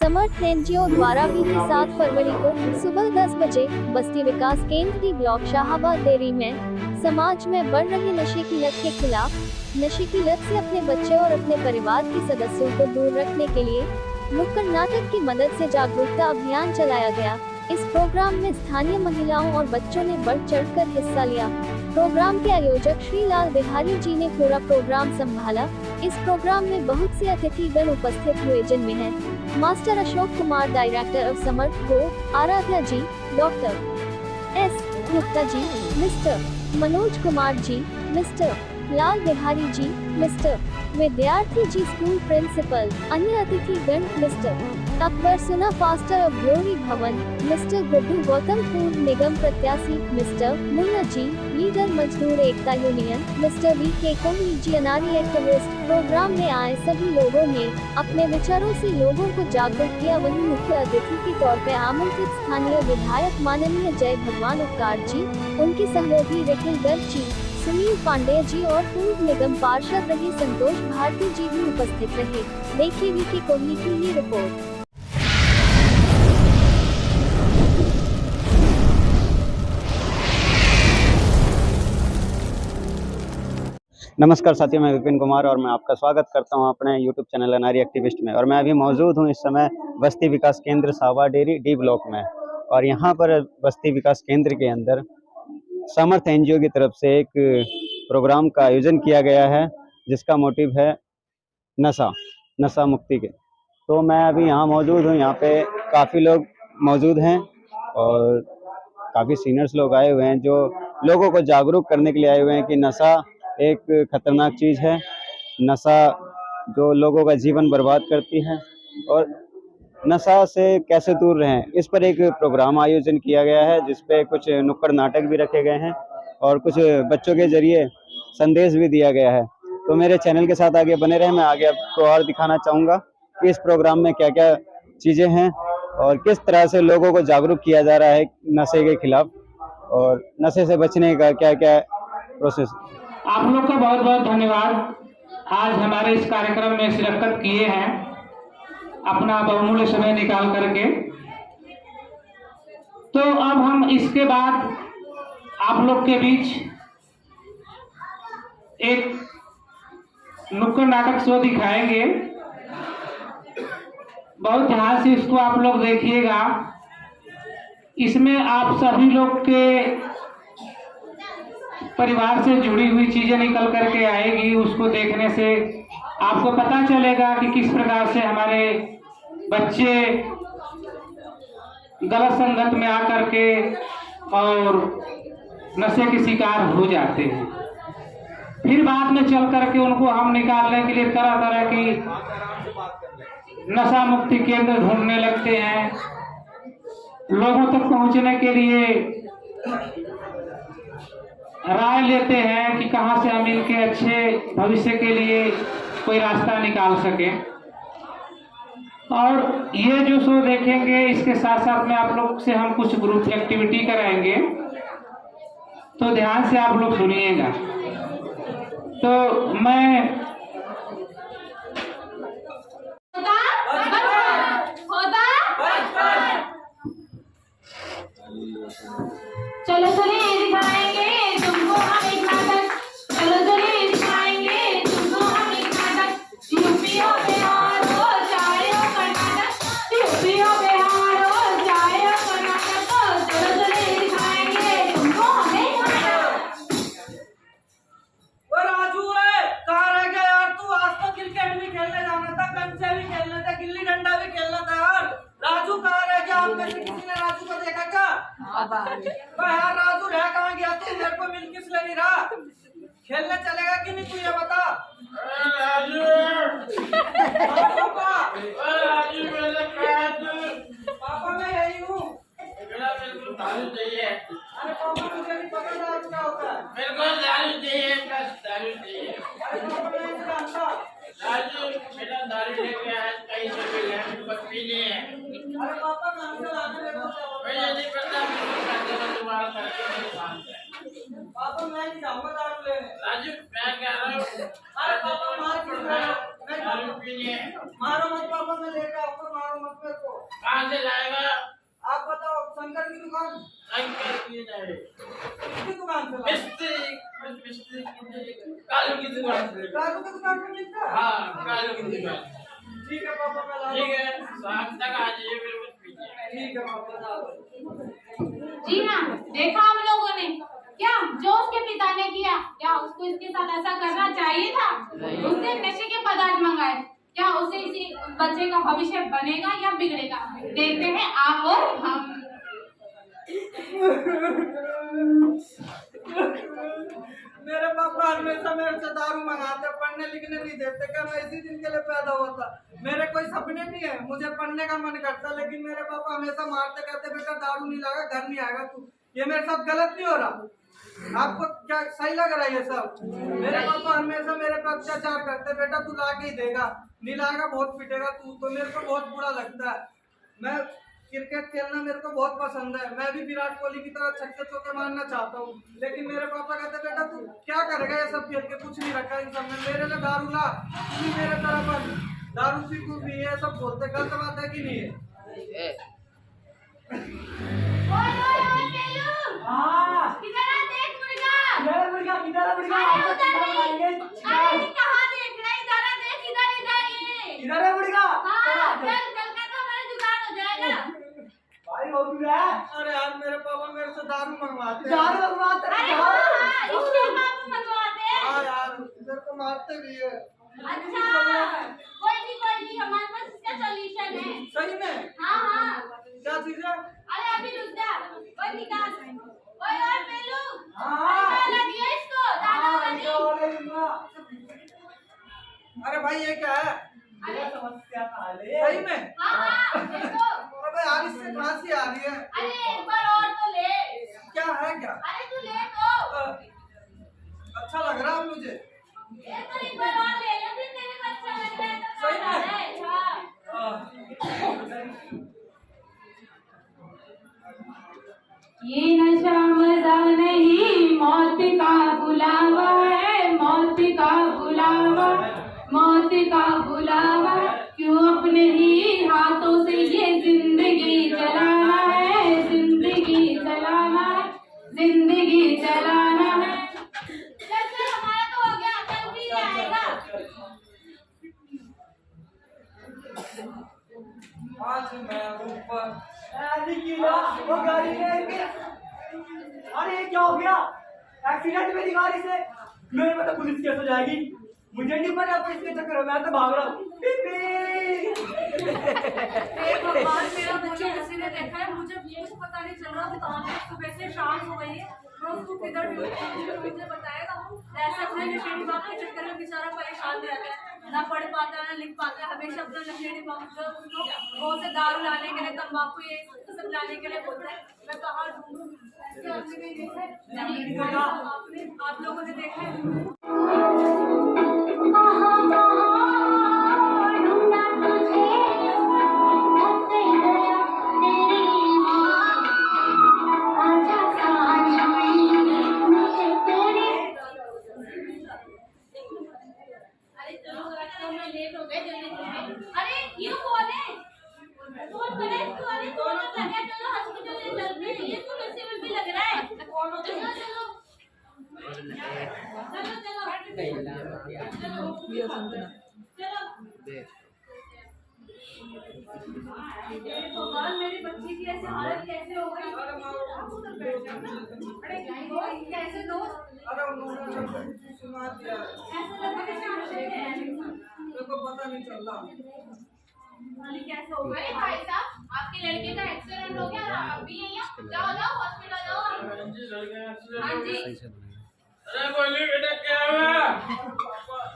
समर्थ NGO द्वारा बीती 7 फरवरी को सुबह 10 बजे बस्ती विकास केंद्र डी ब्लॉक शाहाबाद डेयरी में समाज में बढ़ रही नशे की लत के खिलाफ नशे की लत से अपने बच्चे और अपने परिवार के सदस्यों को दूर रखने के लिए नुक्कड़ नाटक की मदद से जागरूकता अभियान चलाया गया। इस प्रोग्राम में स्थानीय महिलाओं और बच्चों ने बढ़ चढ़कर हिस्सा लिया। प्रोग्राम के आयोजक श्री लाल बिहारी जी ने पूरा प्रोग्राम संभाला। इस प्रोग्राम में बहुत से अतिथिगण उपस्थित हुए, जिनमें हैं master Ashok Kumar, director of Samarth go, Aaradhya ji, doctor S Gupta ji, mister Manoj Kumar ji, mister Lal Bihari ji, mister Vidyarthi ji, school principal, अन्य अतिथिगण mister Akbar Suna, pastor of glory Bhawan, mister Guddu Gautam, पूर्व निगम प्रत्याशी, मिस्टर मुन्ना जी, लीडर मजदूर एकता यूनियन, मिस्टर वी के कोहली जी, अनारी एक्टिविस्ट। प्रोग्राम में आए सभी लोगों ने अपने विचारों से लोगों को जागरूक किया। वहीं मुख्य अतिथि के तौर पर आमंत्रित स्थानीय विधायक माननीय जय भगवान उपकार जी, उनके सहयोगी रिखिल गर्ग जी, सुनील पांडे जी और पूर्व निगम पार्षद रहे संतोष भारती जी भी उपस्थित रहे। देखिए वी के कोहली की ये रिपोर्ट। नमस्कार साथियों, मैं विपिन कुमार और मैं आपका स्वागत करता हूं अपने YouTube चैनल अनारी एक्टिविस्ट में। और मैं अभी मौजूद हूं इस समय बस्ती विकास केंद्र शाहाबाद डेयरी डी ब्लॉक में। और यहां पर बस्ती विकास केंद्र के अंदर समर्थ एनजीओ की तरफ से एक प्रोग्राम का आयोजन किया गया है, जिसका मोटिव है नशा मुक्ति के। तो मैं अभी यहाँ मौजूद हूँ। यहाँ पे काफ़ी लोग मौजूद हैं और काफ़ी सीनियर्स लोग आए हुए हैं, जो लोगों को जागरूक करने के लिए आए हुए हैं कि नशा एक खतरनाक चीज़ है। नशा जो लोगों का जीवन बर्बाद करती है और नशा से कैसे दूर रहें, इस पर एक प्रोग्राम आयोजन किया गया है, जिस पे कुछ नुक्कड़ नाटक भी रखे गए हैं और कुछ बच्चों के जरिए संदेश भी दिया गया है। तो मेरे चैनल के साथ आगे बने रहें। मैं आगे आपको और दिखाना चाहूँगा कि इस प्रोग्राम में क्या क्या चीज़ें हैं और किस तरह से लोगों को जागरूक किया जा रहा है नशे के खिलाफ, और नशे से बचने का क्या क्या प्रोसेस। आप लोग का बहुत बहुत धन्यवाद। आज हमारे इस कार्यक्रम में शिरकत किए हैं, अपना बहुमूल्य समय निकाल करके। तो अब हम इसके बाद आप लोग के बीच एक नुक्कड़ नाटक शो दिखाएंगे। बहुत ध्यान से इसको आप लोग देखिएगा। इसमें आप सभी लोग के परिवार से जुड़ी हुई चीजें निकल करके आएगी। उसको देखने से आपको पता चलेगा कि किस प्रकार से हमारे बच्चे गलत संगत में आकर के और नशे के शिकार हो जाते हैं। फिर बाद में चल करके उनको हम निकालने के लिए तरह तरह की नशा मुक्ति केंद्र ढूंढने लगते हैं। लोगों तक पहुंचने के लिए राय लेते हैं कि कहां से हम इनके अच्छे भविष्य के लिए कोई रास्ता निकाल सके। और ये जो शो देखेंगे, इसके साथ साथ में आप लोग से हम कुछ ग्रुप एक्टिविटी कराएंगे, तो ध्यान से आप लोग सुनिएगा। तो मैं चलो चलिए दिखाएंगे तुमको हम एक नाटक। चलो चलिए दिखाएंगे तुमको हम एक नाटक। यूपी हो बिहार हो चाहे हो कर्नाटक, यूपी हो बिहार हो चाहे हो कर्नाटक, चलो चलिए दिखाएंगे तुमको हम एक नाटक। वो राजू है, कहाँ रह गया यार तू? आज तो क्रिकेट भी खेलने जाना था, कंचे भी खेलना था, गिल्ली डंडा भी खेलना था यार। राजू कहाँ रह गया? आप में से किसी ने राजू को देखा क्या? यार राजू रह कहाँ गया तू? मेरे को मिल किस लिए नहीं रहा? खेलने चलेगा कि नहीं तू ये बता। पापा मैं यही हूँ। दारू चाहिए। अरे पापा मुझे नहीं पता दारू क्या होता है। मेरे को दारू चाहिए, बस दारू चाहिए। अरे पापा मैं नहीं जानता। राजू बेटा दारू लेके आया, कहीं से भी लेने को पीनी है। अरे पापा कहाँ से लाने मेरे को? मुझे नहीं पता, तुम्हारा करके नहीं जानता। पापा मैं नहीं जाऊंगा दारू लेने। राजू मैं कह रहा हूँ, अरे पापा मार क्यों रहे हो? दारू पीनी है। मारो मत पापा, मैं लेके आऊंगा, मारो मत। कहाँ से लाएगा? आप बताओ, शंकर की दुकान? शंकर की नहीं, किसकी दुकान से लाए? मिस्त्री कालू की दुकान से। कालू की दुकान पे मिलता है? हाँ, कालू की दुकान। ठीक है पापा, मैं ला ठीक दूँ। है, शाम तक आ जाइए, फिर कुछ पीजिए। ठीक है पापा, ला दूँ। जी हाँ, देखा हम लोगों ने क्या जो उसके पिता ने किया, क्या उसको इसके साथ ऐसा करना चाहिए था? उसने नशे के पदार्थ मंगाए, क्या उसे इसी बच्चे का भविष्य बनेगा या बिगड़ेगा? देखते हैं आप और हम। मेरे पापा हमेशा मेरे से दारू मंगाते, पढ़ने लिखने नहीं देते। क्या मैं इसी दिन के लिए पैदा हुआ था? मेरे कोई सपने नहीं है, मुझे पढ़ने का मन करता, लेकिन मेरे पापा हमेशा मारते, कहते बेटा दारू नहीं लागा घर नहीं आएगा तू। ये मेरे साथ गलत नहीं हो रहा? आपको क्या सही लग रहा है ये सब? मेरे पापा हमेशा मेरे पे अत्याचार करते, बेटा तू ला के ही देगा, नहीं लाएगा बहुत पिटेगा तू। तो मेरे को बहुत बुरा लगता है। मैं क्रिकेट खेलना मेरे को बहुत पसंद है, मैं भी विराट कोहली की तरह छक्के चौके मारना चाहता हूँ, लेकिन मेरे पापा कहते बेटा तू क्या करेगा ये सब खेल के? कुछ नहीं रखा इन सब में, मेरे लिए दारू ला, तू भी मेरे तरह बन, दारू पी तू भी, ये सब बोलते। गलत बात है कि नहीं है? ओए ओए ओए केलू, हाँ, किधर है? देख मुर्गा। किधर है मुर्गा? किधर है मुर्गा? अरे आपको उधर चिकन नहीं। बनाएंगे, अरे चिकन। कहाँ देख रहा है? इधर आ, देख इधर इधर ये। किधर है मुर्गा? हाँ, चल चल कर तो हमारा जुगाड़ हो जाएगा। भाई हो गया। अरे यार मेरे पापा मेरे से दारू मंगवाते हैं। अरे हाँ, इसके बाप मंगवाते हैं। हाँ यार मेरे को मारते भी है। अच्छा, कोई नहीं, हमारे पास इसका सॉल्यूशन है। सही में? हाँ हाँ, क्या चीज है? अरे अभी रुक जा, कोई निकाल। ओए ओए पेलू, हाँ। दाना दिया इसको, दाना वाली। अरे भाई ये क्या है? अरे समस्या सही में? हाँ हाँ, देखो। अबे यार इससे खांसी आ रही है। अरे एक बार और तो ले। क्या है क्या? अरे तू ले तो। अच्छा लग रहा है मुझे। ये तो एक बार और ले ले, फिर तेरे को अच्छा लग रहा है तो सही खा में? ले। हाँ। ये नशा मजा नहीं, मौत का बुलावा है, मौत का बुलावा, मौत का बुलावा। क्यों अपने ही हाथों से ये जिंदगी चलाना है, जिंदगी चलाना है, जिंदगी चलाना है। चल चल, हमारा तो हो गया, कल भी आएगा। आज मैं ऊपर वो गाड़ी लेके। अरे ये क्या हो गया? एक्सीडेंट मेरी गाड़ी से। मेरे को तो पुलिस केस हो जाएगी। मुझे नहीं पता पुलिस के चक्कर में मैं तो भाग रहा हूँ। भगवान, मेरा बच्चा किसी ने देखा है? मुझे कुछ पता नहीं चल रहा, वो कहाँ पे सुबह से शाम हो गई है, मैं उसको किधर मुझे बताएगा? ऐसे अपने नशेड़ी बाप के चक्कर में बेचारा परेशान रहता है, ना पढ़ पाता है ना लिख पाता है, हमेशा अपना नशेड़ी बाप जो उसको वो से दारू लाने के लिए, तंबाकू ये सब लाने के लिए बोलता है। मैं कहाँ ढूंढूं? ऐसे आदमी नहीं देखा है। आपने आप लोगों ने देखा है? अरे चलो रास्ते में लेट हो गए, जल्दी चलिए। अरे ये कौन है? कौन करे? अरे कौन लगा? चलो हॉस्पिटल ले चलते हैं। ये तो कैसे भी लग रहा है। कौन हो? चलो चलो चलो चलो चलो। भगवान, मेरी बच्ची की ऐसी हालत कैसे हो गई? अरे कैसे दोस्त? अरे उन्होंने सुना दिया, ऐसा लगा कि नशे में है। मेरे को पता नहीं चल रहा। अरे कैसे हो गया? अरे भाई साहब, आपके लड़के का एक्सीडेंट हो गया, आप भी यहीं हो? जाओ जाओ हॉस्पिटल जाओ। हाँ जी। अरे बोलिए बेटा क्या हुआ?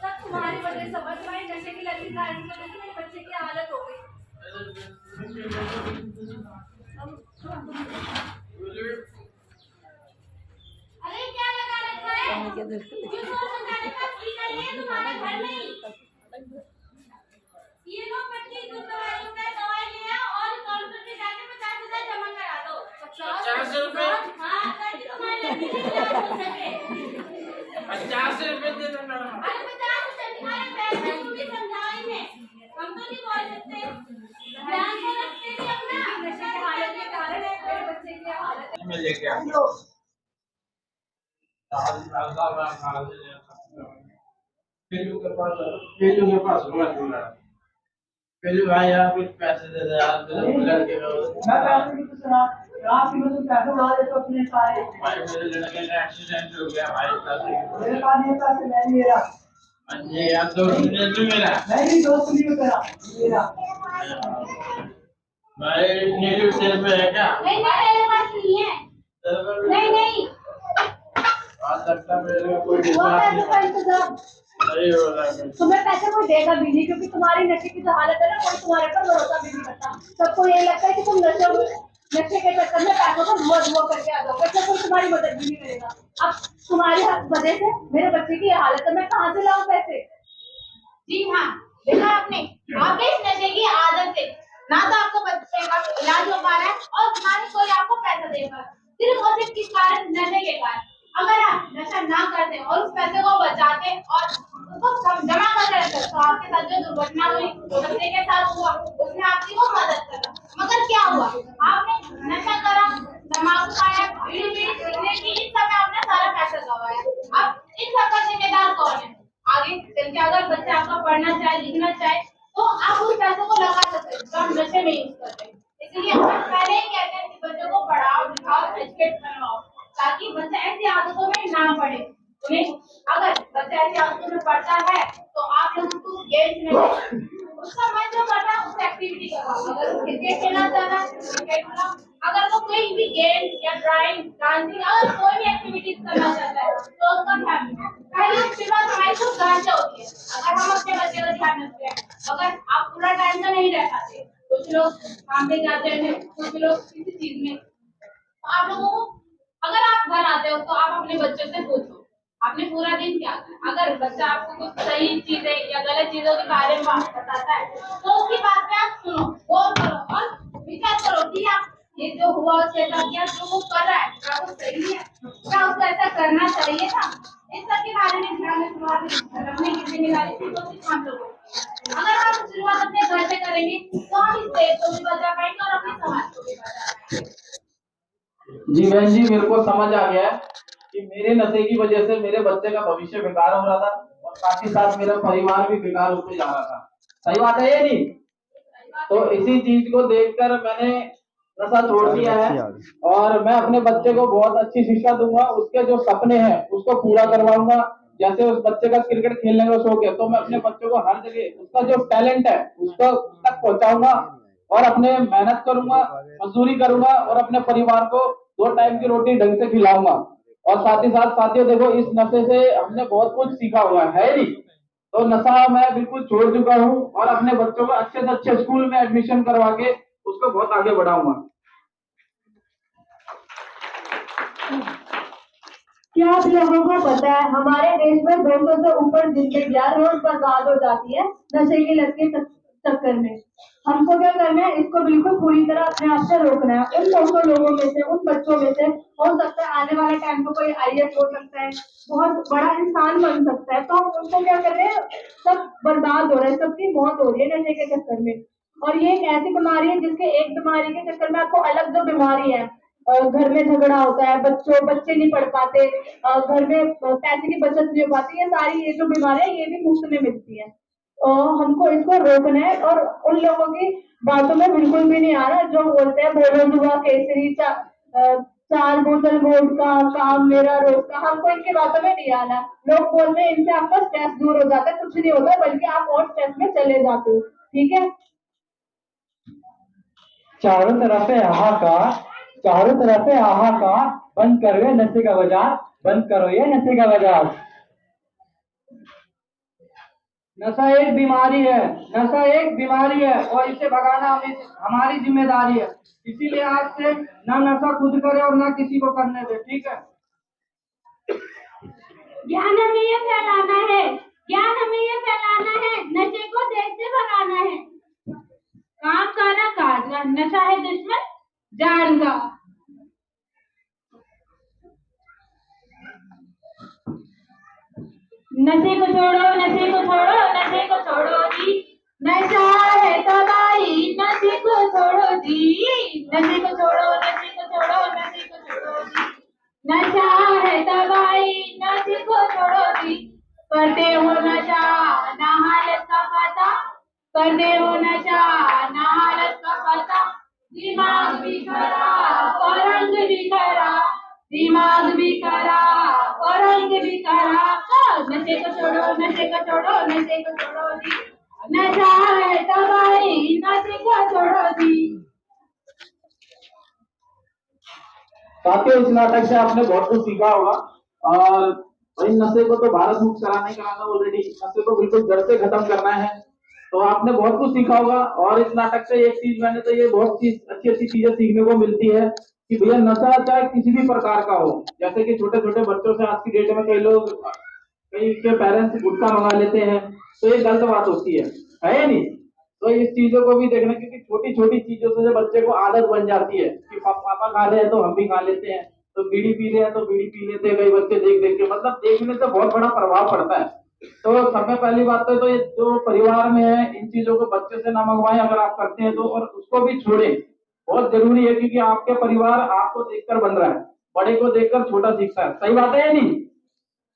सब तुम्हारी वजह से, बस भाई नशे की लत की कारण से मेरे बच्चे की हालत हो गई। अरे क्या लगा रखा है? क्यों शोर मचाने का? स्पीकर है तुम्हारा घर नहीं? ये लो पट्टी, तुम दवाइयों का दवाई ले आओ और काउंटर पे जाके 50,000 जमा करा दो। 50 रुपए? हाँ, ताकि तुम्हारी लड़की का इलाज हो सके। 50 रुपए दे दो मैडम। अरे 50 रुपए तुम्हारे पैसे को भी समझाओ इन्हें, हम तो नहीं बोल सकते। ध्यान से रखते नहीं में लेके आ पेलू के पास हुआ दूंगा। पेलू भाई यार कुछ पैसे दे दे यार, लड़के को मैं पैसे की सुना रात में तुम पैसे उड़ा देते हो अपने सारे। भाई मेरे लड़के का एक्सीडेंट हो गया भाई, पैसे मेरे पास ये पैसे मैं नहीं ले रहा। ये यार दोस्त ने भी मेरा नहीं दोस्त नहीं हो तेरा मेरा। भाई नीलू सेल पे है क्या? नहीं मेरे पास नहीं है। नहीं नहीं आज लगता मेरे में कोई वो विश्वास पैसे नहीं का इंतजाम नहीं हो रहा है। तुम्हें पैसे कोई देगा भी नहीं, क्योंकि तुम्हारी नशे की जो हालत है ना, कोई तुम्हारे पर भरोसा भी नहीं करता। सबको ये लगता है कि तुम नशे के चक्कर में पैसों को धुआं करके आ जाओ, वैसे कोई तुम्हारी मदद भी नहीं करेगा। अब तुम्हारी वजह से मेरे बच्चे की ये हालत है, मैं कहाँ से लाऊं पैसे? जी हाँ, देखा आपने, आपके इस नशे की आदत से ना तो आपको बच्चे का इलाज हो पा रहा है और ना ही कोई आपको पैसा देगा, सिर्फ और सिर्फ किस कारण? नशे के कारण। अगर आप नशा ना करते और उस पैसे को बचाते और उसको जमा करते रहते तो आपके साथ जो दुर्घटना हुई, बच्चे के साथ हुआ, उसने आपकी वो मदद करा। मगर क्या हुआ? आपने नशा करा, तम्बाकू खाया, बीड़ी पीने की, इन सब में आपने सारा पैसा गवाया। अब इन सब का जिम्मेदार कौन है? आगे चल के अगर बच्चा आपका पढ़ना चाहे, लिखना चाहे, तो आप उस पैसे को लगा सकते हैं जो हम नशे में यूज करते हैं। इसलिए हम पहले ही कहते हैं कि बच्चों को पढ़ाओ, लिखाओ, एजुकेट करवाओ, ताकि बच्चा ऐसी आदतों में ना पड़े। उन्हें अगर बच्चा ऐसी आदतों में पड़ता है तो आप लोग उसको गेम्स में उसका मन जो करता है उस एक्टिविटी करवाओ। अगर वो क्रिकेट खेलना चाहता है क्रिकेट खेलो, अगर वो कोई भी गेम या ड्राइंग, डांसिंग, अगर कोई भी एक्टिविटीज करना चाहता है तो उसका ध्यान रखें। पहले उसके बाद हमारी कुछ गांचे होती है, अगर हम अपने बच्चे का ध्यान रखते हैं। अगर आप पूरा टाइम तो नहीं रह पाते, कुछ लोग काम पे जाते हैं, कुछ लोग किसी चीज में, तो आप लोगों को अगर आप घर आते हो तो आप अपने बच्चों से पूछो आपने पूरा दिन क्या किया। अगर बच्चा आपको कुछ सही चीजें या गलत चीजों के बारे में बताता है तो उसकी बात पे आप सुनो, गौर करो और विचार करो कि आप ये जो हुआ उसके साथ या जो वो कर रहा है क्या वो सही है, क्या उसको ऐसा करना चाहिए था। इन सब के बारे में ध्यान रखने की जिम्मेदारी कोशिश हम लोगों की। अगर आप शुरुआत अपने घर से करेंगे तो हम इस देश को भी बचा पाएंगे और अपने समाज को भी बचा पाएंगे। जी बहन जी, मेरे को समझ आ गया है कि मेरे नशे की वजह से मेरे बच्चे का भविष्य बेकार हो रहा था और साथ ही साथ मेरा परिवार भी बेकार होते जा रहा था। सही बात है ये नहीं? तो इसी चीज को देखकर मैंने नशा छोड़ दिया है और मैं अपने बच्चे को बहुत अच्छी शिक्षा दूंगा। उसके जो सपने हैं उसको पूरा करवाऊंगा। जैसे उस बच्चे का क्रिकेट खेलने का शौक है तो मैं अपने बच्चे को हर जगह उसका जो टैलेंट है उसको तक पहुंचाऊंगा और अपने मेहनत करूंगा, मजदूरी करूंगा और अपने परिवार को 2 टाइम की रोटी ढंग से खिलाऊंगा। और साथ ही साथ साथियों देखो, इस नशे से हमने बहुत कुछ सीखा हुआ है नहीं? तो नशा मैं बिल्कुल छोड़ चुका हूँ और अपने बच्चों को अच्छे से अच्छे स्कूल में एडमिशन करवा के उसको बहुत आगे बढ़ाऊंगा। क्या आप लोगों को पता है हमारे देश में 200 से ऊपर जिंदगियां रोज बर्बाद हो जाती है नशे की लत के चक्कर में। हमको क्या करना है, इसको बिल्कुल पूरी तरह अपने आप से रोकना है। उन 200 लोगों में से, उन बच्चों में से हो सकता है आने वाले टाइम को कोई IAS हो सकता है, बहुत बड़ा इंसान बन सकता है, तो हम उनको क्या कर रहे हैं, सब बर्बाद हो रहे हैं, सबकी मौत हो रही है नशे के चक्कर में। और ये एक ऐसी बीमारी है जिसके एक बीमारी के चक्कर में आपको अलग जो बीमारी है, घर में झगड़ा होता है, बच्चे नहीं पढ़ पाते, घर में पैसे की बचत नहीं हो पाती, ये सारी ये जो बीमारियां ये भी मुफ्त में मिलती है। हमको इसको रोकना है और उन लोगों की बातों में बिल्कुल भी नहीं आ रहा जो बोलते हैं बोलो जुआ केसरी 4 बोतल वोडका काम मेरा रोज का, हमको इनकी बातों में नहीं आना। लोग बोलते हैं इनसे आपका स्ट्रेस दूर हो जाता है, कुछ नहीं होता बल्कि आप और स्ट्रेस में चले जाते हो। ठीक है, चारों तरफ है हाहाकार, चारों तरफ है हाहाकार, बंद करो ये नशे का बाजार, बंद करो ये नशे का बाजार। नशा एक बीमारी है, नशा एक बीमारी है और इसे भगाना हमारी जिम्मेदारी है। इसीलिए आज से ना नशा खुद करे और ना किसी को करने दे। ठीक है, ज्ञान हमें ये फैलाना है, ज्ञान हमें ये फैलाना है, नशे को देश से भगाना है। काम का ना काज का, नशा है दुश्मन जान का। नशे को छोड़ो, नशे को छोड़ो, नशे को छोड़ो जी, नशा है तबाही, नशे को छोड़ो जी, नशे को छोड़ो, नशे को छोड़ो, नशे को छोड़ो करते हो नशा ना हालत का पता, करते हो नशा ना हालत का पता, दिमाग भी खराब और रंग भी खराब, दिमाग भी खराब और रंग भी खराब। नशे को छोड़ो, नशे को छोड़ो, नशे को छोड़ो जी, नशा है दवाई, नशे को छोड़ो जी। साथियों, इस नाटक से आपने बहुत कुछ सीखा होगा। और भाई, नशे को तो भारत मुक्त कराना ऑलरेडी, नशे को बिल्कुल जड़ से खत्म करना है। तो आपने बहुत कुछ सीखा होगा। और इस नाटक से एक चीज मैंने तो ये बहुत चीज अच्छी अच्छी चीजें सीखने को मिलती है कि भैया नशा चाहे किसी भी प्रकार का हो, जैसे कि छोटे छोटे बच्चों से आज की डेट में कई के पेरेंट्स गुटखा मंगा लेते हैं, तो ये गलत बात होती है या नहीं? तो इस चीजों को भी देखना, क्योंकि छोटी छोटी चीजों से बच्चे को आदत बन जाती है कि पापा खा रहे हैं तो हम भी खा लेते हैं, तो बीड़ी पी रहे हैं तो बीड़ी पी लेते हैं। कई बच्चे देख देख के, मतलब देखने से बहुत बड़ा प्रभाव पड़ता है। तो सबसे पहली बात तो ये जो परिवार में है, इन चीजों को बच्चे से ना मंगवाएं अगर आप करते हैं तो, और उसको भी छोड़ें, बहुत जरूरी है। क्योंकि आपके परिवार आपको देखकर बन रहा है, बड़े को देखकर छोटा सीखता है। सही बात है या नहीं?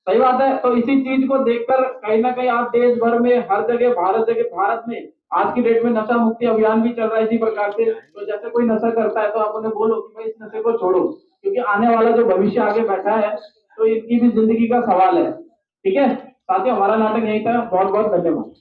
सही बात है। तो इसी चीज को देखकर कहीं ना कहीं आप देश भर में हर जगह, भारत में आज की डेट में नशा मुक्ति अभियान भी चल रहा है इसी प्रकार से। तो जैसे कोई नशा करता है तो आप उन्हें बोलो कि भाई इस नशे को छोड़ो, क्योंकि आने वाला जो भविष्य आगे बैठा है तो इनकी भी जिंदगी का सवाल है। ठीक है साथियों, हमारा नाटक यही था। बहुत बहुत धन्यवाद।